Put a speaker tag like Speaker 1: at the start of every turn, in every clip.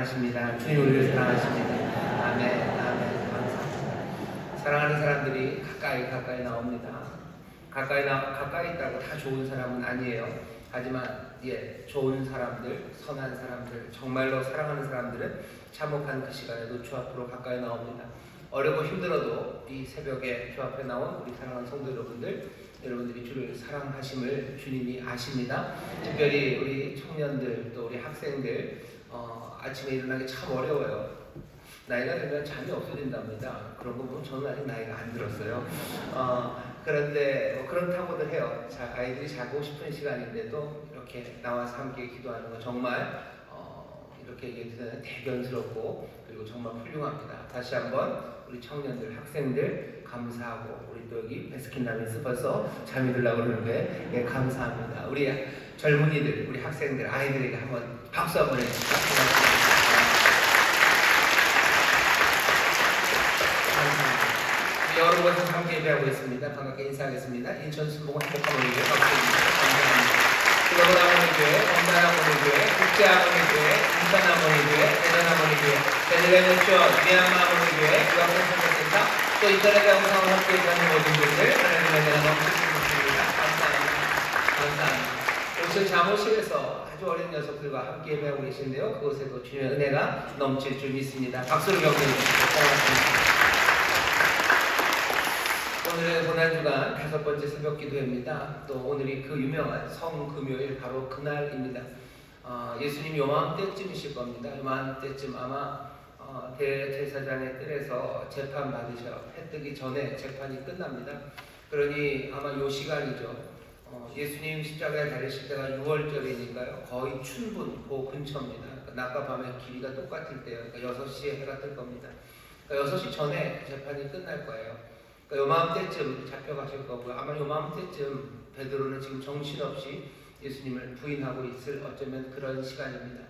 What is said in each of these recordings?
Speaker 1: 사랑하십니다. 주님 우리를 사랑하십니다. 아멘, 아멘. 감사합니다. 사랑하는 사람들이 가까이 나옵니다. 가까이 있다고 다 좋은 사람은 아니에요. 하지만 좋은 사람들, 선한 사람들, 정말로 사랑하는 사람들은 참혹한 그 시간에도 주 앞으로 가까이 나옵니다. 어렵고 힘들어도 이 새벽에 주 앞에 나온 우리 사랑하는 성도 여러분들이 주를 사랑하심을 주님이 아십니다. 특별히 우리 청년들 또 우리 학생들 아침에 일어나기 참 어려워요. 나이가 들면 잠이 없어진답니다. 그런 거 보면 저는 아직 나이가 안 들었어요. 그런데 그렇다고들 해요. 아이들이 자고 싶은 시간인데도 이렇게 나와서 함께 기도하는 거 정말 이렇게 얘기해서 대견스럽고 그리고 정말 훌륭합니다. 다시 한번 우리 청년들, 학생들 감사하고 우리 또 여기 베스킨라빈스 벌써 잠이 들려고 그러는데 감사합니다. 우리 젊은이들, 우리 학생들, 아이들에게 한번 박수 한번 해주십시오. 여러 곳에서 함께 예배하고 있습니다. 반갑게 인사하겠습니다. 인천 순복음 행복한 우리 교회 감사합니다. 글로벌 하모니교회, 원단 하모니교회, 국제 하모니교회, 인천 하모니교회, 대전 하모니교회, 베들레헴 전, 미얀마 하모니교회, 유학생 선교센터, 또 인터넷 영상을 함께 하는 모든 분들 하나님의 은혜가 넘치시는 것입니다. 감사합니다. 오늘 잠옷실에서 아주 어린 녀석들과 함께 예배하고 계신데요. 그곳에도 주님의 은혜가 넘칠 줄 믿습니다. 박수를 격려해 주시기 바랍니다. 오늘은 고난주간 5번째 새벽 기도회입니다. 또 오늘이 그 유명한 성금요일 바로 그날입니다. 예수님 요맘때쯤이실 겁니다. 요맘때쯤 아마 대제사장의 뜰에서 재판 받으셔 해 뜨기 전에 재판이 끝납니다. 그러니 아마 요 시간이죠. 예수님 십자가에 달리실 때가 6월절이니까요. 거의 춘분 그 근처입니다. 그러니까 낮과 밤의 길이가 똑같을 때요. 그러니까 6시에 해가 뜰 겁니다. 그러니까 6시 전에 재판이 끝날 거예요. 그러니까 요맘때쯤 잡혀가실 거고요. 아마 요맘때쯤 베드로는 지금 정신없이 예수님을 부인하고 있을 어쩌면 그런 시간입니다.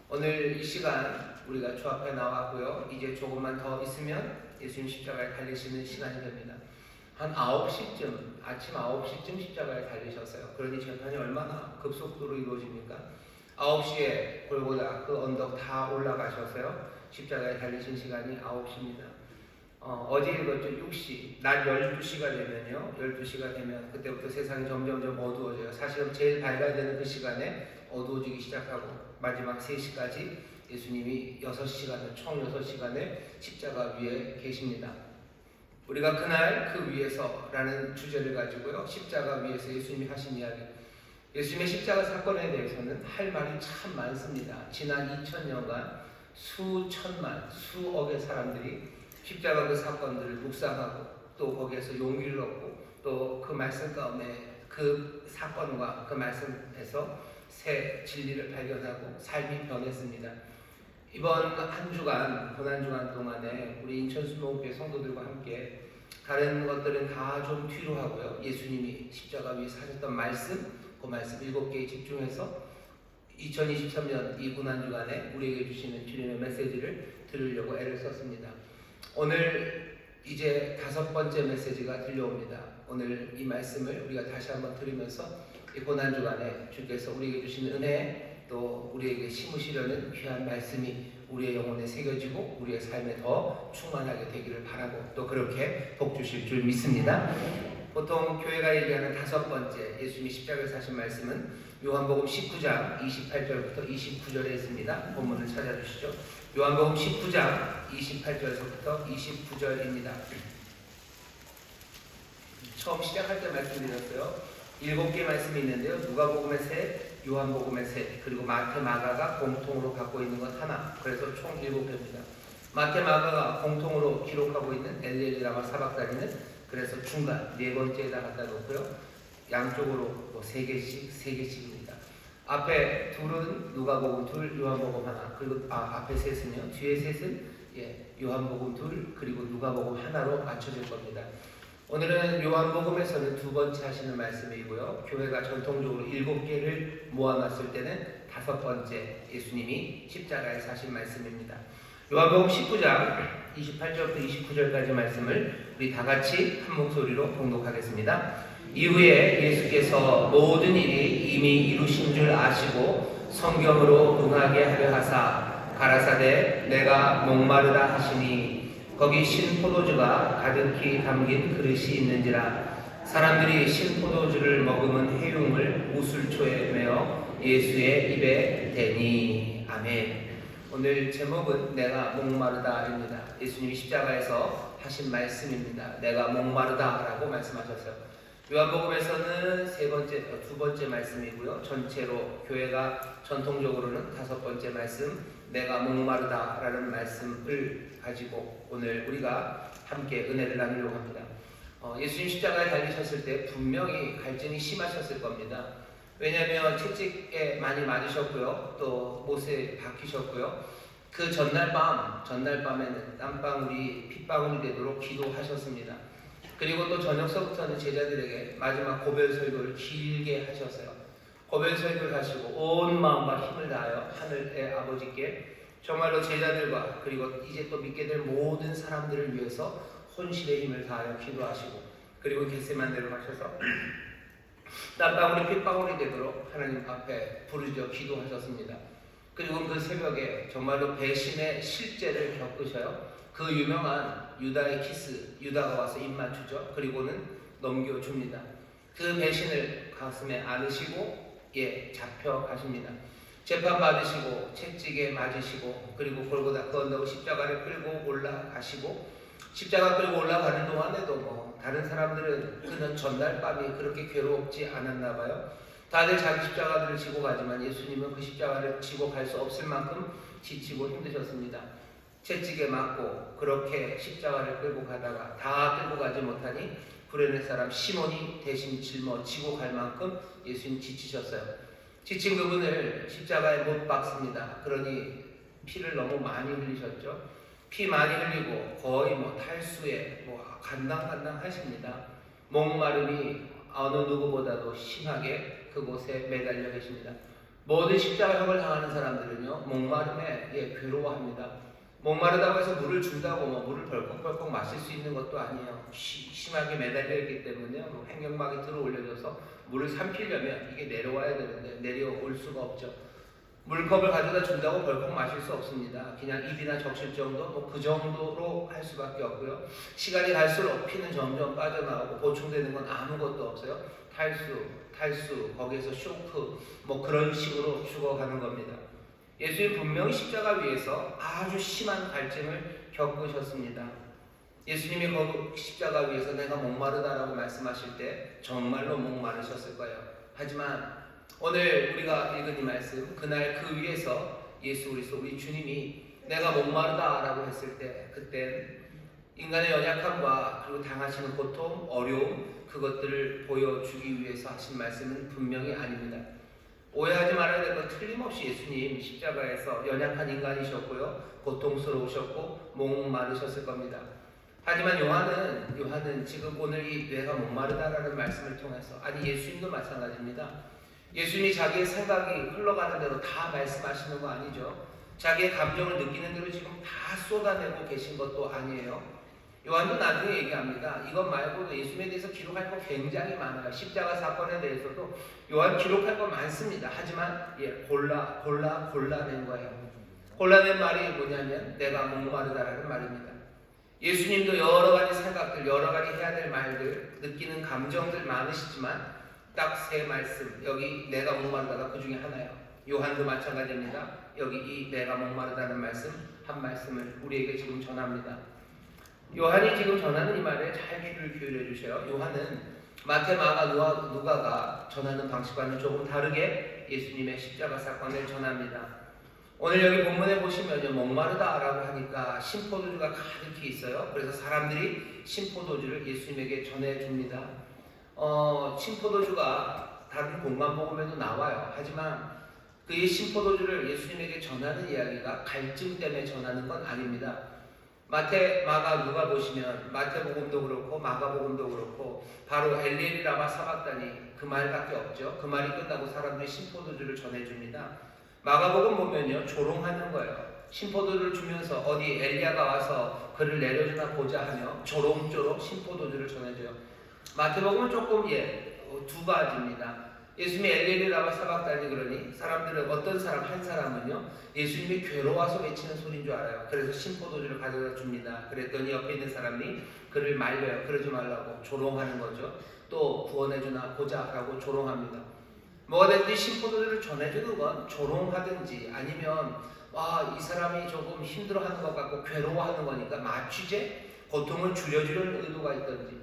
Speaker 1: 오늘 이 시간 우리가 주 앞에 나왔고요. 이제 조금만 더 있으면 예수님 십자가에 달리시는 시간이 됩니다. 한 9시쯤, 아침 9시쯤 십자가에 달리셨어요. 그러니 재판이 얼마나 급속도로 이루어집니까? 9시에 골고다 그 언덕 다 올라가셔서요. 십자가에 달리신 시간이 9시입니다. 어제 읽었죠. 6시, 낮 12시가 되면요. 12시가 되면 그때부터 세상이 점점 어두워져요. 사실은 제일 밝아야 되는 그 시간에 어두워지기 시작하고 마지막 3시까지 예수님이 6시간을, 총 6시간을 십자가 위에 계십니다. 우리가 그날 그 위에서라는 주제를 가지고요. 십자가 위에서 예수님이 하신 이야기. 예수님의 십자가 사건에 대해서는 할 말이 참 많습니다. 지난 2000년간 수천만, 수억의 사람들이 십자가 그 사건들을 묵상하고 또 거기에서 용기를 얻고 또 그 말씀 가운데 그 사건과 그 말씀에서 새 진리를 발견하고 삶이 변했습니다. 이번 한 주간, 고난주간 동안에 우리 인천 순복음교회 성도들과 함께 다른 것들은 다 좀 뒤로 하고요. 예수님이 십자가 위에서 하셨던 말씀, 그 말씀 7개에 집중해서 2023년 이 고난주간에 우리에게 주시는 주님의 메시지를 들으려고 애를 썼습니다. 오늘 이제 5번째 메시지가 들려옵니다. 오늘 이 말씀을 우리가 다시 한번 들으면서 이 고난주간에 주께서 우리에게 주시는 은혜 또 우리에게 심으시려는 귀한 말씀이 우리의 영혼에 새겨지고 우리의 삶에 더 충만하게 되기를 바라고 또 그렇게 복 주실 줄 믿습니다. 보통 교회가 얘기하는 5번째 예수님이 십자가에서 하신 말씀은 요한복음 19장 28절부터 29절에 있습니다. 본문을 찾아주시죠. 요한복음 19장 28절에서부터 29절입니다. 처음 시작할 때 말씀드렸어요. 7개 말씀이 있는데요. 누가복음의 셋, 요한복음의 셋, 그리고 마태, 마가가 공통으로 갖고 있는 것 하나. 그래서 총 7개입니다. 마태, 마가가 공통으로 기록하고 있는 엘리엘리라마 사박다니는 그래서 중간 4번째에다 갖다 놓고요. 양쪽으로 3개씩입니다. 앞에 둘은 누가복음 둘, 요한복음 하나. 그리고 앞에 셋은요. 뒤에 셋은 요한복음 둘, 그리고 누가복음 하나로 맞춰질 겁니다. 오늘은 요한복음에서는 2번째 하시는 말씀이고요. 교회가 전통적으로 7개를 모아놨을 때는 5번째 예수님이 십자가에서 하신 말씀입니다. 요한복음 19장 28절부터 29절까지 말씀을 우리 다 같이 한 목소리로 봉독하겠습니다. 이후에 예수께서 모든 일이 이미 이루신 줄 아시고 성경으로 응하게 하려 하사 가라사대 내가 목마르다 하시니 거기 신포도주가 가득히 담긴 그릇이 있는지라. 사람들이 신포도주를 머금은 해용을 우슬초에 메어 예수의 입에 대니. 아멘. 오늘 제목은 내가 목마르다입니다. 예수님이 십자가에서 하신 말씀입니다. 내가 목마르다라고 말씀하셨어요. 요한복음에서는 두 번째 말씀이고요. 전체로 교회가 전통적으로는 5번째 말씀, 내가 목마르다라는 말씀을 가지고 오늘 우리가 함께 은혜를 나누려고 합니다. 예수님 십자가에 달리셨을 때 분명히 갈증이 심하셨을 겁니다. 왜냐하면 채찍에 많이 맞으셨고요. 또 못에 박히셨고요. 그 전날밤에는 땀방울이 핏방울이 되도록 기도하셨습니다. 그리고 또 저녁서부터는 제자들에게 마지막 고별 설교를 길게 하셨어요. 고별 설교를 하시고 온 마음과 힘을 다하여 하늘의 아버지께 정말로 제자들과 그리고 이제 또 믿게 될 모든 사람들을 위해서 혼신의 힘을 다하여 기도하시고 그리고 겟세마네로 가셔서 땀방울이 핏방울이 되도록 하나님 앞에 부르짖어 기도하셨습니다. 그리고 그 새벽에 정말로 배신의 실제를 겪으셔요. 그 유명한 유다의 키스, 유다가 와서 입 맞추죠. 그리고는 넘겨줍니다. 그 배신을 가슴에 안으시고 잡혀가십니다. 재판받으시고 채찍에 맞으시고 그리고 골고다 그 언덕을 십자가를 끌고 올라가시고 십자가 끌고 올라가는 동안에도 다른 사람들은 그는 전날 밤이 그렇게 괴롭지 않았나 봐요. 다들 자기 십자가들을 지고 가지만 예수님은 그 십자가를 지고 갈 수 없을 만큼 지치고 힘드셨습니다. 채찍에 맞고 그렇게 십자가를 끌고 가다가 다 끌고 가지 못하니 구레네 사람 시몬이 대신 짊어지고 갈 만큼 예수님 지치셨어요. 지친 그분을 십자가에 못 박습니다. 그러니 피를 너무 많이 흘리셨죠. 피 많이 흘리고 거의 탈수에 간당간당 하십니다. 목마름이 어느 누구보다도 심하게 그곳에 매달려 계십니다. 모든 십자가형을 당하는 사람들은요 목마름에 괴로워합니다. 목마르다고 해서 물을 준다고 물을 벌컥벌컥 마실 수 있는 것도 아니에요. 심하게 매달려 있기 때문에 횡격막이 들어 올려져서 물을 삼키려면 이게 내려와야 되는데 내려올 수가 없죠. 물컵을 가져다 준다고 벌컥 마실 수 없습니다. 그냥 입이나 적실 정도 그 정도로 할 수밖에 없고요. 시간이 갈수록 피는 점점 빠져나오고 보충되는 건 아무것도 없어요. 탈수 거기에서 쇼크 그런 식으로 죽어가는 겁니다. 예수님 분명히 십자가 위에서 아주 심한 갈증을 겪으셨습니다. 예수님이 거기 십자가 위에서 내가 목마르다라고 말씀하실 때 정말로 목마르셨을 거예요. 하지만 오늘 우리가 읽은 이 말씀, 그날 그 위에서 예수 그리스도 우리 주님이 내가 목마르다라고 했을 때 그땐 인간의 연약함과 그리고 당하시는 고통, 어려움 그것들을 보여주기 위해서 하신 말씀은 분명히 아닙니다. 오해하지 말아야 될 건 틀림없이 예수님 십자가에서 연약한 인간이셨고요. 고통스러우셨고 목마르셨을 겁니다. 하지만 요한은 지금 오늘 이 내가 목마르다라는 말씀을 통해서 아니 예수님도 마찬가지입니다. 예수님이 자기의 생각이 흘러가는 대로 다 말씀하시는 거 아니죠. 자기의 감정을 느끼는 대로 지금 다 쏟아내고 계신 것도 아니에요. 요한도 나중에 얘기합니다. 이것 말고도 예수님에 대해서 기록할 거 굉장히 많아요. 십자가 사건에 대해서도 요한 기록할 거 많습니다. 하지만 골라낸 거예요. 골라낸 말이 뭐냐면 내가 목마르다라는 말입니다. 예수님도 여러 가지 생각들, 여러 가지 해야 될 말들, 느끼는 감정들 많으시지만 딱 3 말씀, 여기 내가 목마르다가 그 중에 하나예요. 요한도 마찬가지입니다. 여기 이 내가 목마르다는 말씀, 한 말씀을 우리에게 지금 전합니다. 요한이 지금 전하는 이 말에 잘 귀를 기울여 주세요. 요한은 마태, 마가, 누가가 전하는 방식과는 조금 다르게 예수님의 십자가 사건을 전합니다. 오늘 여기 본문에 보시면요, 목마르다라고 하니까 신포도주가 가득히 있어요. 그래서 사람들이 신포도주를 예수님에게 전해줍니다. 신포도주가 다른 공간복음에도 나와요. 하지만 그 신포도주를 예수님에게 전하는 이야기가 갈증 때문에 전하는 건 아닙니다. 마태, 마가, 누가 보시면 마태복음도 그렇고 마가복음도 그렇고 바로 엘리엘이라마 사박다니 그 말밖에 없죠. 그 말이 끝나고 사람들이 신포도주를 전해줍니다. 마가복음 보면요 조롱하는 거예요. 신포도주를 주면서 어디 엘리야가 와서 그를 내려주나 보자 하며 조롱조롱 신포도주를 전해줘요. 마태복음은 조금 2 가지입니다. 예수님이 엘리엘리 라마 사박다니 그러니 사람들은 어떤 사람 한 사람은요 예수님이 괴로워서 외치는 소리인 줄 알아요. 그래서 신포도주를 가져다 줍니다. 그랬더니 옆에 있는 사람이 그를 말려요. 그러지 말라고 조롱하는 거죠. 또 구원해주나 보자라고 조롱합니다. 뭐가 됐든지 신포도주를 전해주는 건 조롱하든지 아니면 이 사람이 조금 힘들어하는 것 같고 괴로워하는 거니까 마취제 고통을 줄여주려는 의도가 있든지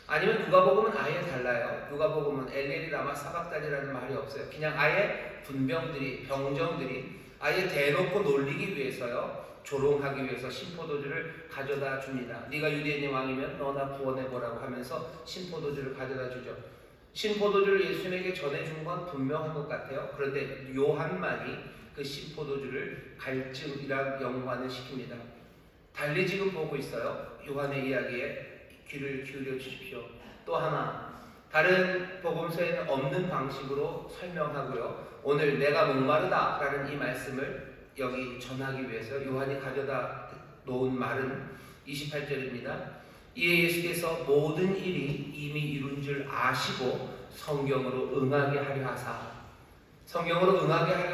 Speaker 1: 아니면 누가복음은 아예 달라요. 누가복음은 엘리엘리 라마 사박단이라는 말이 없어요. 그냥 아예 병정들이 아예 대놓고 놀리기 위해서요. 조롱하기 위해서 신포도주를 가져다 줍니다. 네가 유대인의 왕이면 너나 구원해보라고 하면서 신포도주를 가져다 주죠. 신포도주를 예수님에게 전해준 건 분명한 것 같아요. 그런데 요한만이 그 신포도주를 갈증이란 연관을 시킵니다. 달리 지금 보고 있어요. 요한의 이야기에 귀를 기울여 주십시오. 또 하나 다른 복음서에는 없는 방식으로 설명하고요. 오늘 내가 목마르다 라는 이 말씀을 여기 전하기 위해서 요한이 가져다 놓은 말은 28절입니다. 이에 예수께서 모든 일이 이미 이룬 줄 아시고 성경으로 응하게 하려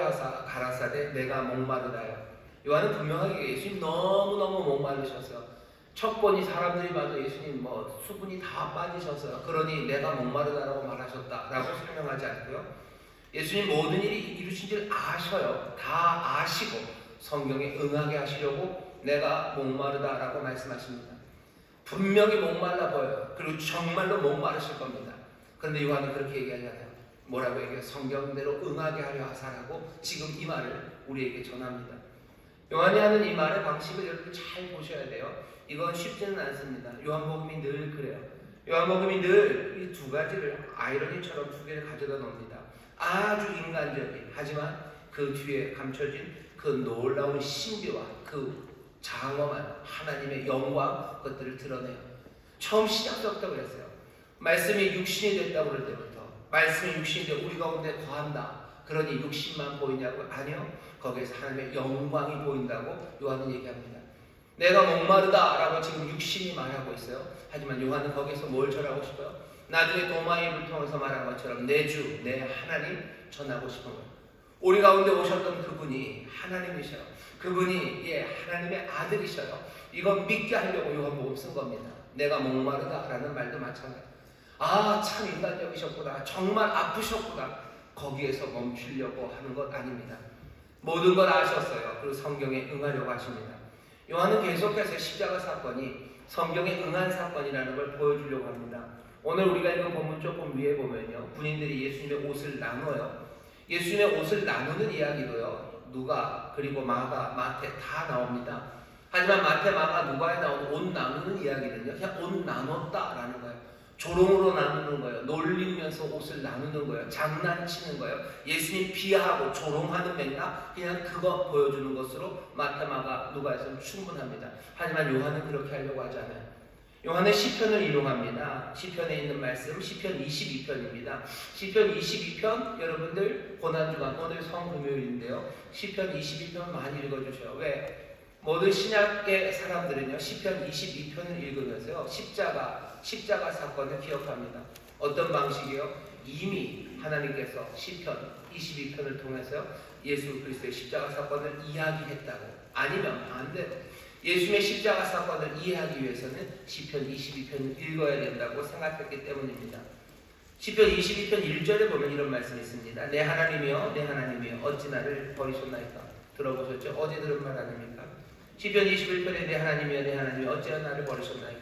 Speaker 1: 하사 가라사대 내가 목마르다요. 요한은 분명하게 예수님 너무너무 목마르셨어요. 첫 번이 사람들이 봐도 예수님 수분이 다 빠지셨어요. 그러니 내가 목마르다라고 말하셨다라고 설명하지 않고요. 예수님 모든 일이 이루신 줄 아셔요. 다 아시고 성경에 응하게 하시려고 내가 목마르다라고 말씀하십니다. 분명히 목말라 보여요. 그리고 정말로 목마르실 겁니다. 그런데 요한은 그렇게 얘기하잖아요. 뭐라고 얘기해요? 성경대로 응하게 하려 하사라고 지금 이 말을 우리에게 전합니다. 요한이 하는 이 말의 방식을 여러분 잘 보셔야 돼요. 이건 쉽지는 않습니다. 요한복음이 늘 그래요. 요한복음이 늘 이 두 가지를 아이러니처럼 두 개를 가져다 놓습니다. 아주 인간적인 하지만 그 뒤에 감춰진 그 놀라운 신비와 그 장엄한 하나님의 영광 그것들을 드러내요. 처음 시작부터 그랬어요. 말씀이 육신이 됐다고 그럴 때부터 말씀이 육신이 되어 우리 가운데 거한다. 그러니 육신만 보이냐고? 아니요. 거기에서 하나님의 영광이 보인다고 요한은 얘기합니다. 내가 목마르다 라고 지금 육신이 말하고 있어요. 하지만 요한은 거기서 뭘 전하고 싶어요? 나중에 도마입을 통해서 말한 것처럼 내 주, 내 하나님 전하고 싶은 거예요. 우리 가운데 오셨던 그분이 하나님이셔요. 그분이 하나님의 아들이셔요. 이건 믿게 하려고 요한복음 쓴 겁니다. 내가 목마르다 라는 말도 마찬가지예요. 참 인간적이셨구나. 정말 아프셨구나. 거기에서 멈추려고 하는 것 아닙니다. 모든 걸 아셨어요. 그리고 성경에 응하려고 하십니다. 요한은 계속해서 십자가 사건이 성경에 응한 사건이라는 걸 보여주려고 합니다. 오늘 우리가 읽은 본문 조금 위에 보면요. 군인들이 예수님의 옷을 나눠요. 예수님의 옷을 나누는 이야기도요. 누가 그리고 마가, 마태 다 나옵니다. 하지만 마태, 마가, 누가에 나오는 옷 나누는 이야기는요. 그냥 옷 나눴다라는 거예요. 조롱으로 나누는 거예요. 놀리면서 옷을 나누는 거예요. 장난치는 거예요. 예수님 비하하고 조롱하는 맥락 그냥 그거 보여주는 것으로 마태, 마가, 누가에서는 충분합니다. 하지만 요한은 그렇게 하려고 하지 않아요. 요한은 시편을 인용합니다. 시편에 있는 말씀 시편 22편입니다. 시편 22편 여러분들 고난주간 오늘 성금요일인데요. 시편 22편 많이 읽어주셔요. 왜? 모든 신약의 사람들은요 시편 22편을 읽으면서요 십자가 사건을 기억합니다. 어떤 방식이요? 이미 하나님께서 시편 22편을 통해서 예수 그리스도의 십자가 사건을 이야기했다고 아니면 반대로 예수님의 십자가 사건을 이해하기 위해서는 시편 22편을 읽어야 된다고 생각했기 때문입니다. 시편 22편 1절에 보면 이런 말씀이 있습니다. 내 하나님이여 내 하나님이여 어찌 나를 버리셨나이까. 들어보셨죠? 어제 들은 말 아닙니까? 시편 21편에 내 하나님이여 내 하나님이여 어찌 나를 버리셨나이까.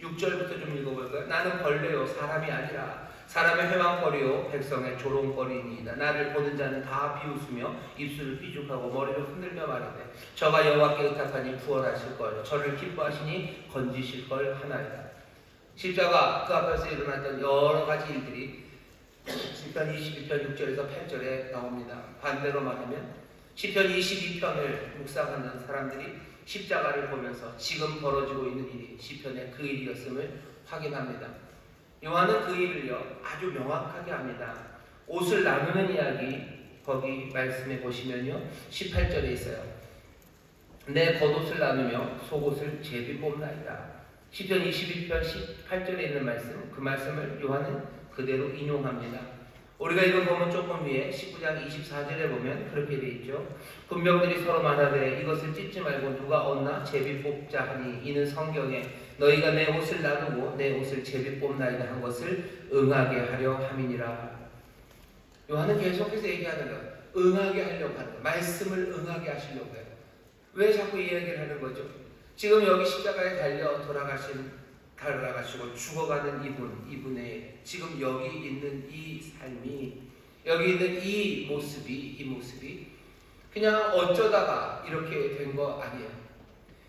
Speaker 1: 6절부터 좀 읽어볼까요? 나는 벌레요 사람이 아니라 사람의 회방거리요 백성의 조롱거리니이다. 나를 보는 자는 다 비웃으며 입술을 삐죽하고 머리를 흔들며 말하되 저가 여호와께 의탁하니 구원하실 걸 저를 기뻐하시니 건지실 걸 하나이다. 십자가 그 앞에서 일어났던 여러 가지 일들이 시편 22편 6절에서 8절에 나옵니다. 반대로 말하면 시편 22편을 묵상하는 사람들이 십자가를 보면서 지금 벌어지고 있는 일이 시편의 그 일이었음을 확인합니다. 요한은 그 일을요 아주 명확하게 합니다. 옷을 나누는 이야기 거기 말씀해 보시면요 18절에 있어요. 내 겉옷을 나누며 속옷을 제비 뽑나이다. 시편 22편 18절에 있는 말씀 그 말씀을 요한은 그대로 인용합니다. 우리가 이걸 보면 조금 위에 19장 24절에 보면 그렇게 되어 있죠. 군병들이 서로 말하되 이것을 찢지 말고 누가 얻나 제비 뽑자 하니 이는 성경에 너희가 내 옷을 놔두고 내 옷을 제비 뽑나이다 한 것을 응하게 하려 함이니라. 요한은 계속해서 얘기하는 거예요. 응하게 하려고 하는 거예요. 말씀을 응하게 하시려고 해요. 왜 자꾸 이 얘기를 하는 거죠? 지금 여기 십자가에 달려 돌아가시고 죽어가는 이분의 지금 여기 있는 이 삶이, 여기 있는 이 모습이 그냥 어쩌다가 이렇게 된 거 아니에요.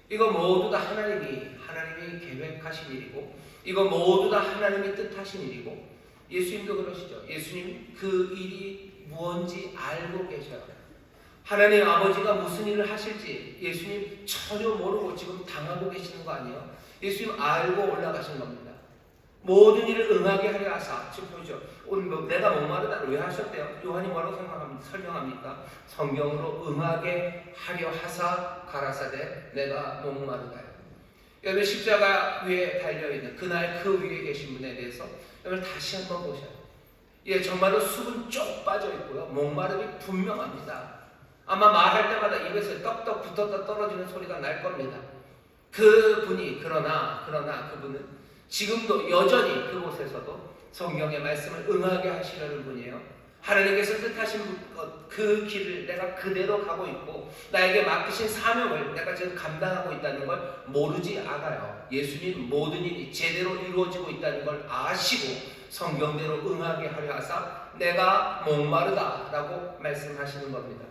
Speaker 1: 이거 모두 다 하나님이 계획하신 일이고, 이거 모두 다 하나님이 뜻하신 일이고, 예수님도 그러시죠. 예수님 그 일이 무언지 알고 계셔요. 하나님 아버지가 무슨 일을 하실지 예수님 전혀 모르고 지금 당하고 계시는 거 아니에요? 예수님 알고 올라가신 겁니다. 모든 일을 응하게 하려 하사. 지금 보이죠? 오늘 내가 목마르다 왜 하셨대요? 요한이 뭐라고 설명합니까? 성경으로 응하게 하려 하사 가라사대 내가 목마르다요. 여러분 십자가 위에 달려있는 그날 그 위에 계신 분에 대해서 여러분 다시 한번 보셔요. 예, 정말로 수분 쪽 빠져있고요. 목마름이 분명합니다. 아마 말할 때마다 입에서 떡떡 붙었다 떨어지는 소리가 날 겁니다. 그분이 그러나 그분은 지금도 여전히 그곳에서도 성경의 말씀을 응하게 하시려는 분이에요. 하나님께서 뜻하신 그 길을 내가 그대로 가고 있고 나에게 맡기신 사명을 내가 지금 감당하고 있다는 걸 모르지 않아요. 예수님 모든 일이 제대로 이루어지고 있다는 걸 아시고 성경대로 응하게 하려 하사 내가 목마르다라고 말씀하시는 겁니다.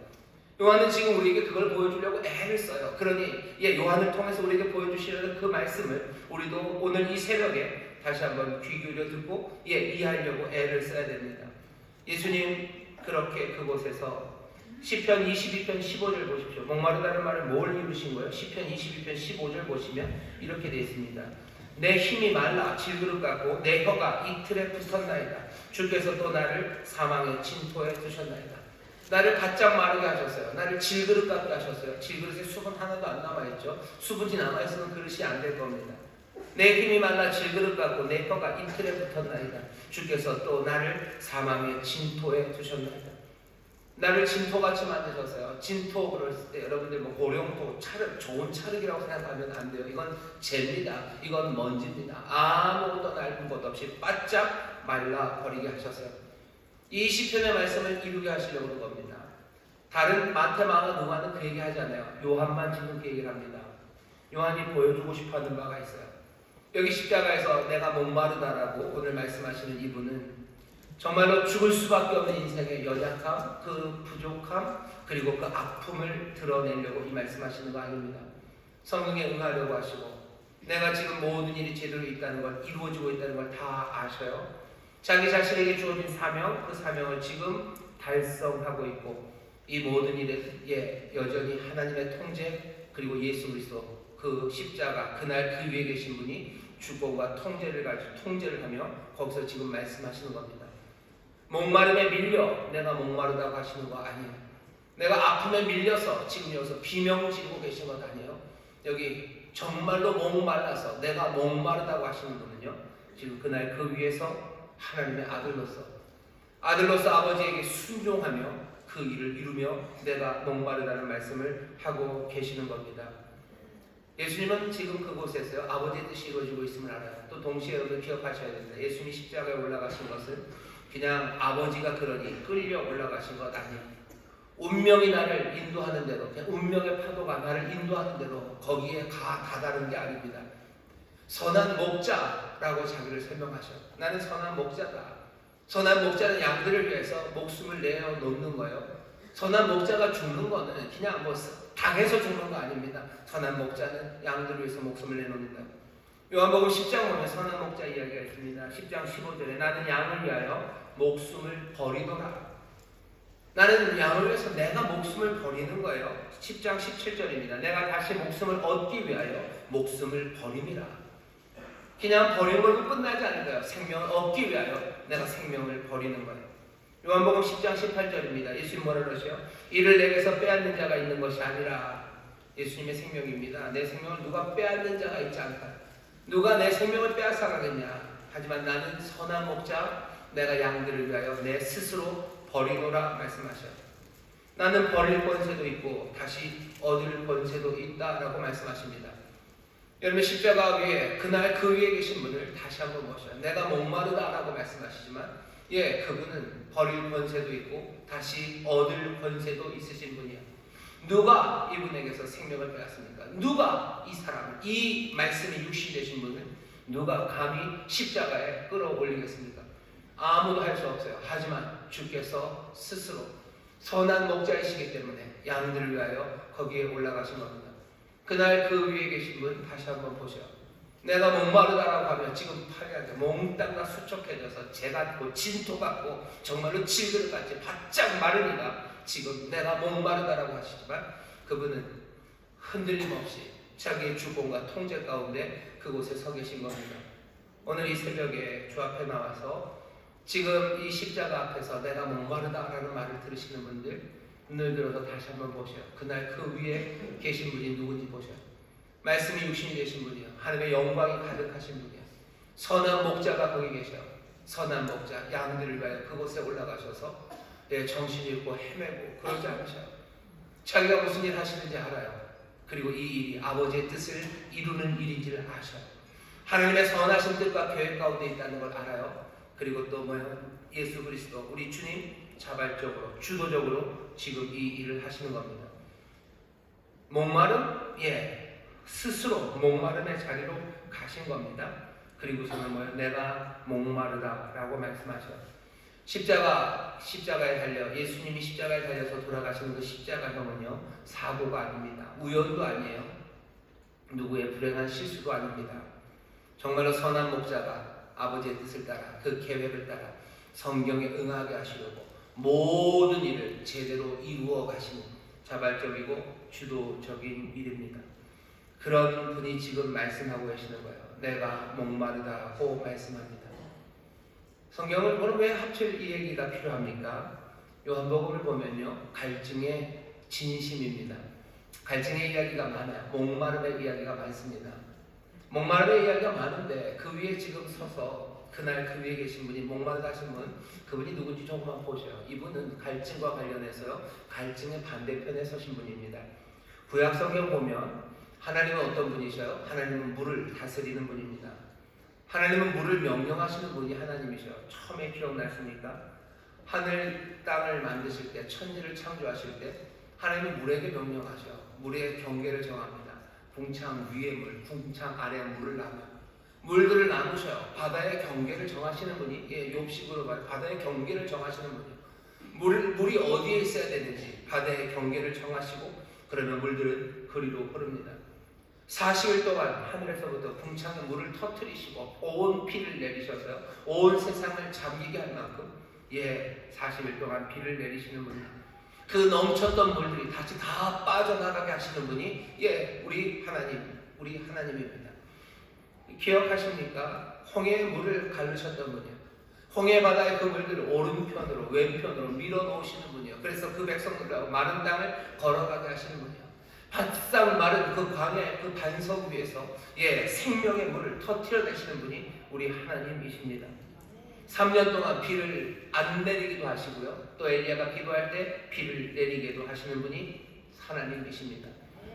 Speaker 1: 요한은 지금 우리에게 그걸 보여주려고 애를 써요. 그러니 요한을 통해서 우리에게 보여주시려는 그 말씀을 우리도 오늘 이 새벽에 다시 한번 귀 기울여 듣고 이해하려고 애를 써야 됩니다. 예수님 그렇게 그곳에서 시편 22편 15절 보십시오. 목마르다는 말을 뭘 이루신 거예요? 시편 22편 15절 보시면 이렇게 되어 있습니다. 내 힘이 말라 질그릇 같고 내 혀가 이틀에 붙었나이다. 주께서 또 나를 사망의 진토에 두셨나이다. 나를 바짝 마르게 하셨어요. 나를 질그릇 같게 하셨어요. 질그릇에 수분 하나도 안 남아있죠. 수분이 남아있으면 그릇이 안 될 겁니다. 내 힘이 말라 질그릇 같고 내 혀가 이틀에 붙었나이다. 주께서 또 나를 사망의 진토에 두셨나이다. 나를 진토같이 만드셨어요. 진토 그럴 때 여러분들 뭐 고령토, 찰흙, 좋은 찰흙이라고 생각하면 안 돼요. 이건 재입니다. 이건 먼지입니다. 아무것도 낡은 것 없이 바짝 말라 버리게 하셨어요. 이 시편의 말씀을 이루게 하시려고 하는 겁니다. 다른 마태, 마가, 누가는 그 얘기 하지 않아요. 요한만 지금 그 얘기를 합니다. 요한이 보여주고 싶어하는 바가 있어요. 여기 십자가에서 내가 목마르다라고 오늘 말씀하시는 이분은 정말로 죽을 수밖에 없는 인생의 연약함, 그 부족함, 그리고 그 아픔을 드러내려고 이 말씀하시는 거 아닙니다. 성경에 응하려고 하시고 내가 지금 모든 일이 제대로 있다는 걸, 이루어지고 있다는 걸 다 아셔요. 자기 자신에게 주어진 사명, 그 사명을 지금 달성하고 있고 이 모든 일에 여전히 하나님의 통제 그리고 예수 그리스도 그 십자가 그날 그 위에 계신 분이 주권과 통제를 하며 거기서 지금 말씀하시는 겁니다. 목마름에 밀려 내가 목마르다고 하시는 거 아니에요. 내가 아픔에 밀려서 지금 여기서 비명 지르고 계신 것 아니에요. 여기 정말로 목말라서 내가 목마르다고 하시는 분은요, 지금 그날 그 위에서 하나님의 아들로서 아버지에게 순종하며 그 일을 이루며 내가 목마르다는 말씀을 하고 계시는 겁니다. 예수님은 지금 그곳에서요 아버지의 뜻이 이루어지고 있음을 알아요. 또 동시에 여러분 기억하셔야 됩니다. 예수님이 십자가에 올라가신 것은 그냥 아버지가 그러니 끌려 올라가신 것 아니에요. 운명이 나를 인도하는 대로, 그냥 운명의 파도가 나를 인도하는 대로 거기에 다다른 게 아닙니다. 선한 목자라고 자기를 설명하셔. 나는 선한 목자다. 선한 목자는 양들을 위해서 목숨을 내어놓는 거예요. 선한 목자가 죽는 거는 그냥 뭐 당해서 죽는 거 아닙니다. 선한 목자는 양들을 위해서 목숨을 내놓는다. 요한복음 10장 보면 선한 목자 이야기가 있습니다. 10장 15절에 나는 양을 위하여 목숨을 버리더라. 나는 양을 위해서 내가 목숨을 버리는 거예요. 10장 17절입니다. 내가 다시 목숨을 얻기 위하여 목숨을 버림이라. 그냥 버리는 걸로 끝나지 않는 거예요. 생명을 얻기 위하여 내가 생명을 버리는 거예요. 요한복음 10장 18절입니다. 예수님 뭐라 그러세요? 이를 내게서 빼앗는 자가 있는 것이 아니라 예수님의 생명입니다. 내 생명을 누가 빼앗는 자가 있지 않다. 누가 내 생명을 빼앗아가겠냐. 하지만 나는 선한 목자, 내가 양들을 위하여 내 스스로 버리노라 말씀하셔요. 나는 버릴 권세도 있고 다시 얻을 권세도 있다라고 말씀하십니다. 여러분 십자가 위에 그날 그 위에 계신 분을 다시 한번 보셔요. 내가 목마르다라고 말씀하시지만 그분은 버릴 권세도 있고 다시 얻을 권세도 있으신 분이에요. 누가 이분에게서 생명을 빼앗습니까? 누가 이 사람을, 이 말씀이 육신이 되신 분을 누가 감히 십자가에 끌어올리겠습니까? 아무도 할 수 없어요. 하지만 주께서 스스로 선한 목자이시기 때문에 양들을 위하여 거기에 올라가신 겁니다. 그날 그 위에 계신 분 다시 한번 보셔요. 내가 목마르다라고 하면 지금 팔이 몽땅 수척해져서 재 같고 진토 같고 정말로 질그릇같이 바짝 마르니까 지금 내가 목마르다라고 하시지만 그분은 흔들림 없이 자기의 주권과 통제 가운데 그곳에 서 계신 겁니다. 오늘 이 새벽에 주 앞에 나와서 지금 이 십자가 앞에서 내가 목마르다라는 말을 들으시는 분들 눈을 들어서 다시 한번 보셔요. 그날 그 위에 계신 분이 누군지 보셔요. 말씀이 육신이 되신 분이요. 하나님의 영광이 가득하신 분이요. 선한 목자가 거기 계셔요. 선한 목자, 양들을 위하여 그곳에 올라가셔서 정신 잃고 헤매고 그러지 않으셔요. 자기가 무슨 일 하시는지 알아요. 그리고 이 일이 아버지의 뜻을 이루는 일인지를 아셔요. 하나님의 선하신 뜻과 계획 가운데 있다는 걸 알아요. 그리고 또 예수 그리스도 우리 주님 자발적으로 주도적으로 지금 이 일을 하시는 겁니다. 목마름? 스스로 목마름의 자리로 가신 겁니다. 그리고서는 내가 목마르다라고 말씀하셔요. 십자가에 달려 예수님이 십자가에 달려서 돌아가시는 그 십자가형은요 사고가 아닙니다. 우연도 아니에요. 누구의 불행한 실수도 아닙니다. 정말로 선한 목자가 아버지의 뜻을 따라 그 계획을 따라 성경에 응하게 하시려고 모든 일을 제대로 이루어 가시는 자발적이고 주도적인 일입니다. 그런 분이 지금 말씀하고 계시는 거예요. 내가 목마르다고 말씀합니다. 성경을 보면 왜 하필 이 얘기가 필요합니까? 요한복음을 보면요 갈증의 진심입니다. 갈증의 이야기가 많아요. 목마름의 이야기가 많습니다. 목마름의 이야기가 많은데 그 위에 지금 서서 그날 그 위에 계신 분이 목마르다 하신 분, 그분이 누군지 조금만 보셔요. 이분은 갈증과 관련해서요 갈증의 반대편에 서신 분입니다. 구약 성경 보면 하나님은 어떤 분이셔요? 하나님은 물을 다스리는 분입니다. 하나님은 물을 명령하시는 분이 하나님이셔요. 처음에 기억나십니까? 하늘 땅을 만드실 때, 천지를 창조하실 때 하나님은 물에게 명령하셔요. 물의 경계를 정합니다. 궁창 위의 물, 궁창 아래의 물을 나눠요. 물들을 나누셔요. 바다의 경계를 정하시는 분이 욥식으로 말해 바다의 경계를 정하시는 분이요. 물이 어디에 있어야 되는지 바다의 경계를 정하시고 그러면 물들은 그리로 흐릅니다. 40일 동안 하늘에서부터 궁창의 물을 터뜨리시고 온 비를 내리셔서요 온 세상을 잠기게 할 만큼 40일 동안 비를 내리시는 분입니다. 그 넘쳤던 물들이 다시 다 빠져나가게 하시는 분이 우리 하나님입니다. 기억하십니까? 홍해의 물을 가르셨던 분이요. 홍해 바다의 그 물들을 오른편으로 왼편으로 밀어놓으시는 분이요. 그래서 그 백성들하고 마른 땅을 걸어가게 하시는 분이요. 바싹 마른 그 광야 그 반석 위에서 생명의 물을 터뜨려내시는 분이 우리 하나님이십니다. 3년 동안 비를 안 내리기도 하시고요. 또 엘리야가 기도할 때 비를 내리게도 하시는 분이 하나님이십니다.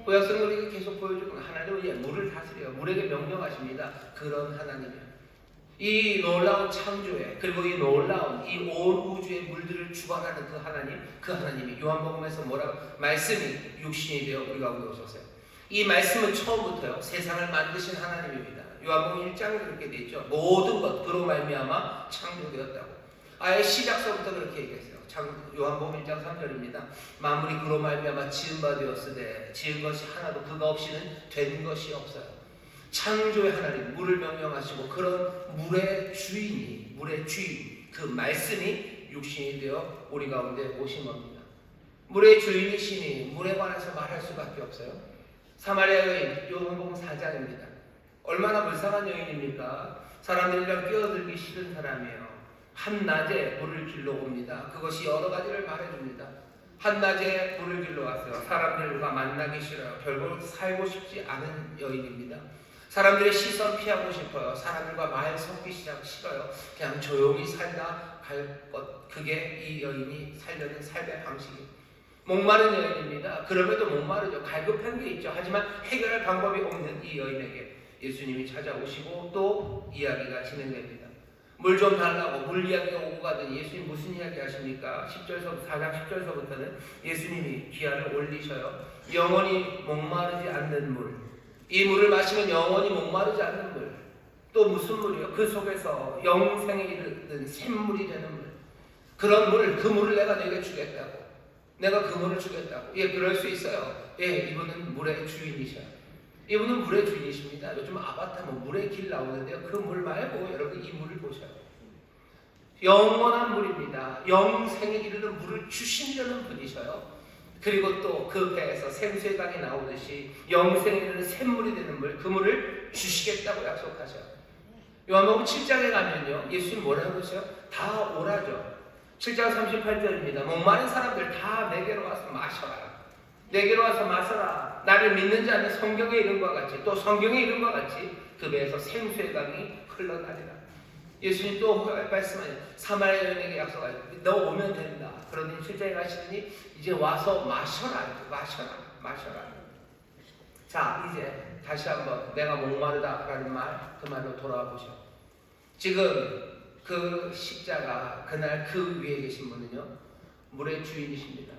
Speaker 1: 구약성경이 계속 보여주는 하나님은 물을 다스려요. 물에게 명령하십니다. 그런 하나님이에요. 이 놀라운 창조에 그리고 이 놀라운 이 온 우주의 물들을 주관하는 그 하나님이 요한복음에서 말씀이 육신이 되어 우리 가운데 오셨어요. 이 말씀은 처음부터요 세상을 만드신 하나님입니다. 요한복음 1장에 그렇게 되어 있죠. 모든 것 그로 말미암아 창조되었다고. 아예 시작서부터 그렇게 얘기했어요. 요한복음 1장 3절입니다. 만물이 그로 말미암아 지은 바 되었으되 지은 것이 하나도 그가 없이는 된 것이 없어요. 창조의 하나님 물을 명령하시고 그런 물의 주인 그 말씀이 육신이 되어 우리 가운데 오신 겁니다. 물의 주인이시니 물에 관해서 말할 수밖에 없어요. 사마리아 여인 요한복음 4장입니다. 얼마나 불쌍한 여인입니까? 사람들이랑 끼어들기 싫은 사람이에요. 한낮에 물을 길러 옵니다. 그것이 여러 가지를 말해줍니다. 한낮에 물을 길러 왔어요. 사람들과 만나기 싫어요. 별로 살고 싶지 않은 여인입니다. 사람들의 시선 피하고 싶어요. 사람들과 말 섞기 싫어요. 그냥 조용히 살다 갈 것. 그게 이 여인이 살려는 삶의 방식이에요. 목마른 여인입니다. 그럼에도 목마르죠. 갈급한 게 있죠. 하지만 해결할 방법이 없는 이 여인에게 예수님이 찾아오시고 또 이야기가 진행됩니다. 물 좀 달라고 물 이야기가 오고 가더니 예수님 무슨 이야기 하십니까? 4장 10절서부터는 예수님이 기한을 올리셔요. 영원히 목마르지 않는 물. 이 물을 마시면 영원히 목마르지 않는 물. 또 무슨 물이요? 그 속에서 영생에 이르는 샘물이 되는 물. 그런 물, 그 물을 내가 너에게 주겠다고. 내가 그 물을 주겠다고. 예, 그럴 수 있어요. 예, 이분은 물의 주인이셔요. 이분은 물의 주인이십니다. 요즘 아바타 물의 길 나오는데요. 그 물 말고 여러분 이 물을 보셔요. 영원한 물입니다. 영생에 이르는 물을 주시려는 분이셔요. 그리고 또 그 배에서 샘수의 강이 나오듯이 영생에 이르는 샘물이 되는 물, 그 물을 주시겠다고 약속하셔요. 요한복음 7장에 가면요. 예수님 뭐라고 그러세요? 다 오라죠. 7장 38절입니다. 목마른 사람들 다 내게로 와서 마셔라. 내게로 와서 마셔라. 나를 믿는 자는 성경의 이름과 같이 또 성경의 이름과 같이 그 배에서 생수의 강이 흘러나리라. 예수님 또 말씀하세요. 사마리아 여인에게 약속하세요. 너 오면 된다. 그러더니 7장에 가시더니 이제 와서 마셔라. 마셔라. 자, 이제 다시 한번 내가 목마르다라는 말, 그 말로 돌아와 보셔. 지금 그 십자가 그날 그 위에 계신 분은요 물의 주인이십니다.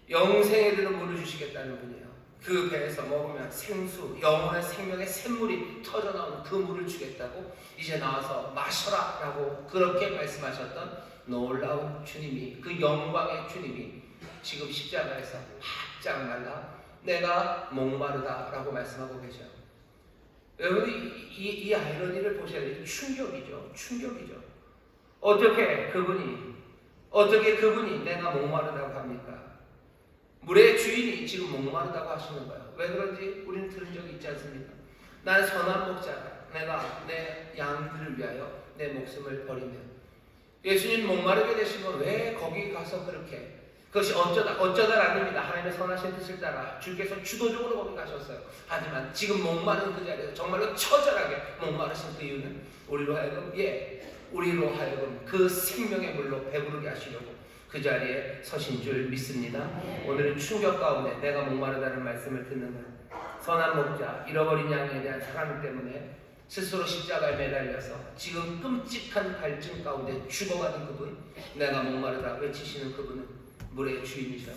Speaker 1: 영생에 이르는 물을 주시겠다는 분이에요. 그 배에서 먹으면 생수, 영원한 생명의 샘물이 터져나오는 그 물을 주겠다고 이제 나와서 마셔라 라고 그렇게 말씀하셨던 놀라운 주님이, 그 영광의 주님이 지금 십자가에서 바짝 말라 내가 목마르다 라고 말씀하고 계셔요. 여러분 이 아이러니를 보셔야 돼요. 충격이죠. 어떻게 그분이 내가 목마르다고 합니까? 물의 주인이 지금 목마르다고 하시는 거예요. 왜 그런지 우리는 들은 적이 있지 않습니까? 난 선한 목자가 내가 내 양들을 위하여 내 목숨을 버리며. 예수님 목마르게 되신 건 왜 거기 가서 그렇게, 그것이 어쩌다 아닙니다. 하나님의 선하신 뜻을 따라 주께서 주도적으로 거기 가셨어요. 하지만 지금 목마른 그 자리에서 정말로 처절하게 목마르신 그 이유는 우리로 하여금 그 생명의 물로 배부르게 하시려고 그 자리에 서신 줄 믿습니다. 오늘은 충격 가운데 내가 목마르다는 말씀을 듣는 거예요. 선한 목자, 잃어버린 양에 대한 사랑 때문에 스스로 십자가에 매달려서 지금 끔찍한 갈증 가운데 죽어가는 그분, 내가 목마르다 외치시는 그분은 물의 주인이셔.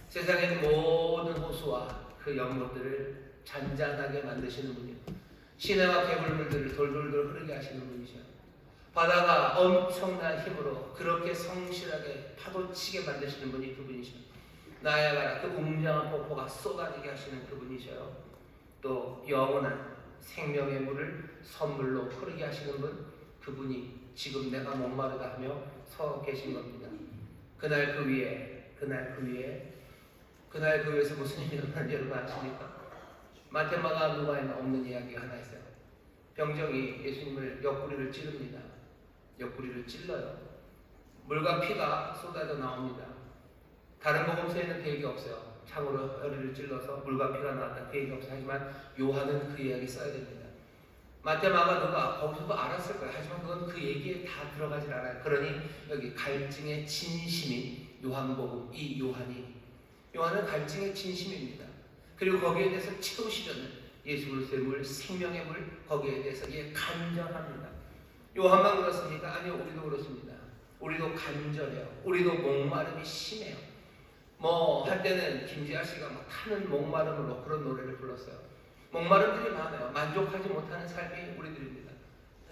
Speaker 1: 세상의 모든 호수와 그 연못들을 잔잔하게 만드시는 분이요. 시내와 개불물들을 돌돌돌 흐르게 하시는 분이셔. 바다가 엄청난 힘으로 그렇게 성실하게 파도치게 만드시는 분이 그분이셔. 나야가라 그 웅장한 폭포가 쏟아지게 하시는 그분이셔요. 또 영원한 생명의 물을 선물로 흐르게 하시는 분, 그분이 지금 내가 목마르다 하며 서 계신 겁니다. 그날 그 위에서 무슨 일이 일어나는지 여러분 아십니까? 마테마가 누가에는 없는 이야기가 하나 있어요. 병정이 예수님을 옆구리를 찌릅니다. 옆구리를 찔러요. 물과 피가 쏟아져 나옵니다. 다른 복음서에는 계획이 없어요. 창으로 허리를 찔러서 물과 피가 나왔다 계획이 없어요. 하지만 요한은 그 이야기 써야 됩니다. 마테마가 누가 거기서도 알았을 거예요. 하지만 그건 그 얘기에 다 들어가질 않아요. 그러니 여기 갈증의 진심인 요한복음, 이 요한은 갈증의 진심입니다. 그리고 거기에 대해서 채우시려는 예수 그리스도의 물, 생명의 물, 거기에 대해서 간절합니다. 요한만 그렇습니까? 아니요, 우리도 그렇습니다. 우리도 간절해요. 우리도 목마름이 심해요. 할 때는 김지아 씨가 타는 목마름으로 그런 노래를 불렀어요. 목마름들이 많아요. 만족하지 못하는 삶이 우리들입니다.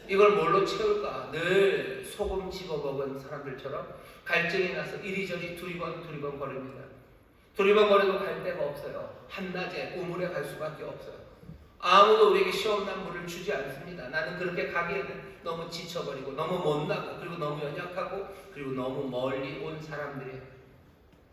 Speaker 1: 이걸 뭘로 채울까? 늘 소금 집어먹은 사람들처럼 갈증이 나서 이리저리 두리번 거립니다. 두리번거려도 갈 데가 없어요. 한낮에 우물에 갈 수밖에 없어요. 아무도 우리에게 시원한 물을 주지 않습니다. 나는 그렇게 가기에는 너무 지쳐버리고 너무 못나고 그리고 너무 연약하고 그리고 너무 멀리 온 사람들이에요.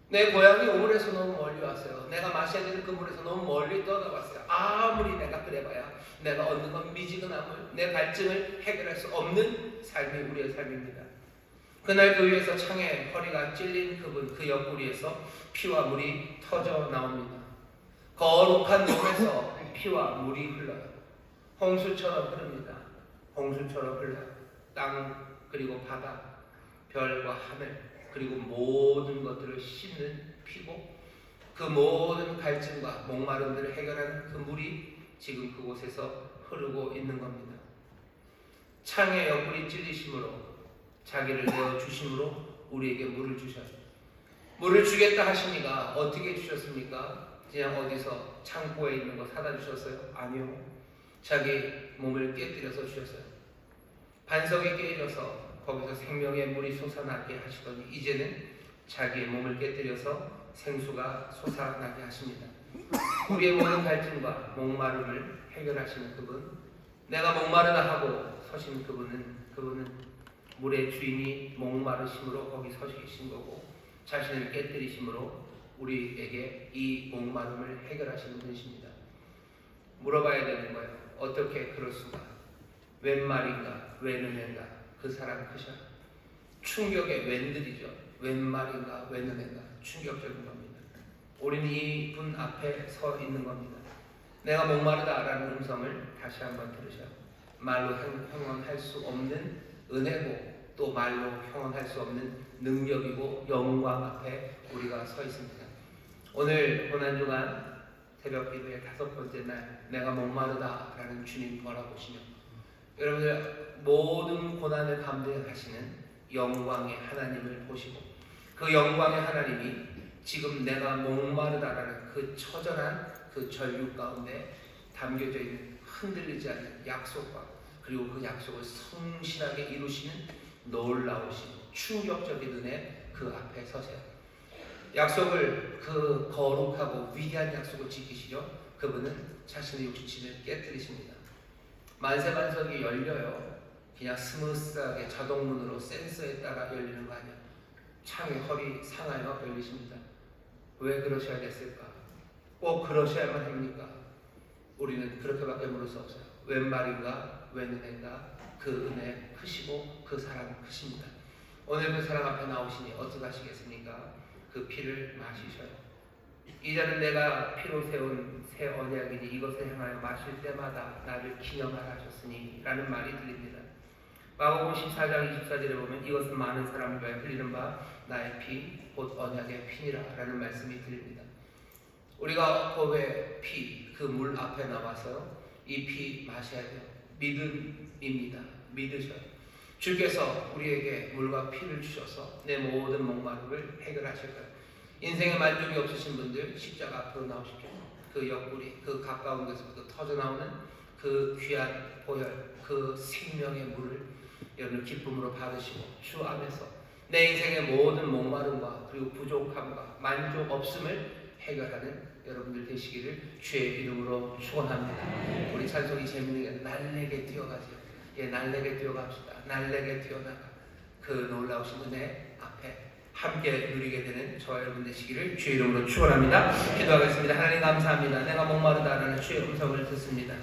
Speaker 1: 내 고향이 우물에서 너무 멀리 왔어요. 내가 마셔야 되는 그 물에서 너무 멀리 떠나왔어요. 아무리 내가 그래봐야 내가 얻는 건 미지근한 물, 내 갈증을 해결할 수 없는 삶이 우리의 삶입니다. 그날 그 위에서 창에 허리가 찔린 그분, 그 옆구리에서 피와 물이 터져 나옵니다. 거룩한 몸에서 피와 물이 흘러요. 홍수처럼 흐릅니다. 홍수처럼 흘러요. 땅 그리고 바다, 별과 하늘 그리고 모든 것들을 씻는 피고 그 모든 갈증과 목마름들을 해결하는 그 물이 지금 그곳에서 흐르고 있는 겁니다. 창의 옆구리 찔리심으로 자기를 내어 주심으로 우리에게 물을 주셔요. 물을 주겠다 하시니까 어떻게 주셨습니까? 그냥 어디서 창고에 있는 거 사다 주셨어요? 아니요. 자기 몸을 깨뜨려서 주셨어요. 반석이 깨져서 거기서 생명의 물이 솟아나게 하시더니 이제는 자기의 몸을 깨뜨려서 생수가 솟아나게 하십니다. 우리의 모든 갈증과 목마름을 해결하시는 그분, 내가 목마르다 하고 서신 그분은 물의 주인이 목마르심으로 거기 서시신 거고 자신을 깨뜨리심으로 우리에게 이 목마름을 해결하시는 분이십니다. 물어봐야 되는 거예요. 어떻게 그럴 수가? 웬 말인가? 웬 은혜인가? 그 사람 크셔. 충격의 웬들이죠. 웬 말인가? 웬 은혜인가? 충격적인 겁니다. 우리는 이분 앞에 서 있는 겁니다. 내가 목마르다라는 음성을 다시 한번 들으셔요. 말로 형언할 수 없는 은혜고 또 말로 형언할 수 없는 능력이고 영광 앞에 우리가 서 있습니다. 오늘 고난주간 새벽 기도의 5번째 날 내가 목마르다라는 주님 바라보시며 여러분들 모든 고난을 감당하시는 영광의 하나님을 보시고 그 영광의 하나님이 지금 내가 목마르다라는 그 처절한 그 전류 가운데 담겨져 있는 흔들리지 않는 약속과 그리고 그 약속을 성실하게 이루시는 놀라우신 충격적인 은혜 그 앞에 서세요. 약속을 그 거룩하고 위대한 약속을 지키시죠. 그분은 자신의 육신을 깨뜨리십니다. 만세만석이 열려요. 그냥 스무스하게 자동문으로 센서에 따라 열리는 거 아니야. 창의 허리 상하여 열리십니다. 왜 그러셔야 됐을까? 꼭 그러셔야만 합니까? 우리는 그렇게밖에 물을 수 없어요. 웬 말인가? 웬 은혜인가? 그 은혜 크시고 그 사랑 크십니다. 오늘 그 사랑 앞에 나오시니 어떻게 하시겠습니까? 그 피를 마시셔요. 이제는 내가 피로 세운 새 언약이니 이것을 향하여 마실 때마다 나를 기념하라 하셨으니 라는 말이 들립니다. 마가복음 14장 24절에 보면 이것은 많은 사람을 위하여 흘리는 바 나의 피 곧 언약의 피니라 라는 말씀이 들립니다. 우리가 법의 피, 그 물 앞에 나와서 이 피 마셔야 돼요. 믿음입니다. 믿으셔요. 주께서 우리에게 물과 피를 주셔서 내 모든 목마름을 해결하실 거예요. 인생에 만족이 없으신 분들 십자가 앞으로 나오십시오. 그 옆구리, 그 가까운 곳에서부터 터져나오는 그 귀한 보혈, 그 생명의 물을 여러분 기쁨으로 받으시고 주 안에서 내 인생의 모든 목마름과 그리고 부족함과 만족 없음을 해결하는 여러분들 되시기를 주의 이름으로 축원합니다. 우리 찬송이 재밌는 게 날래게 뛰어가세요. 예, 날래게 뛰어갑시다. 날래게 뛰어나가 그 놀라우신 은혜 앞에 함께 누리게 되는 저와 여러분 되시기를 주의 이름으로 축원합니다. 기도하겠습니다. 하나님 감사합니다. 내가 목마르다라는 주의 음성을 듣습니다.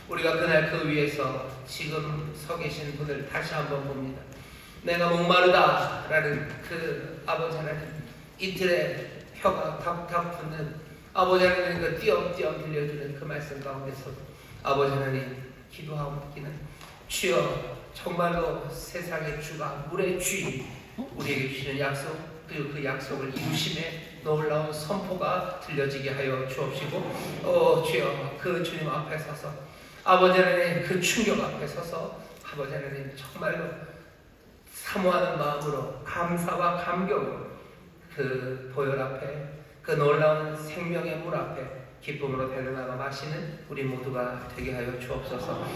Speaker 1: 우리가 그날 그 위에서 지금 서 계신 분을 다시 한번 봅니다. 내가 목마르다라는 그 아버지 하나님 이틀에 혀가 탁탁 붙는 아버지 하나님 그 띄엄띄엄 들려주는 그 말씀 가운데서 아버지 하나님 기도하고 듣기는 주여 정말로 세상의 주가 물의 주인 우리에게 주시는 약속 그리고 그 약속을 이루심에 놀라운 선포가 들려지게 하여 주옵시고 주여 그 주님 앞에 서서 아버지 하나님 그 충격 앞에 서서 아버지 하나님 정말로 사모하는 마음으로 감사와 감격으로 그 보혈 앞에 그 놀라운 생명의 물 앞에 기쁨으로 달려나가 마시는 우리 모두가 되게 하여 주옵소서.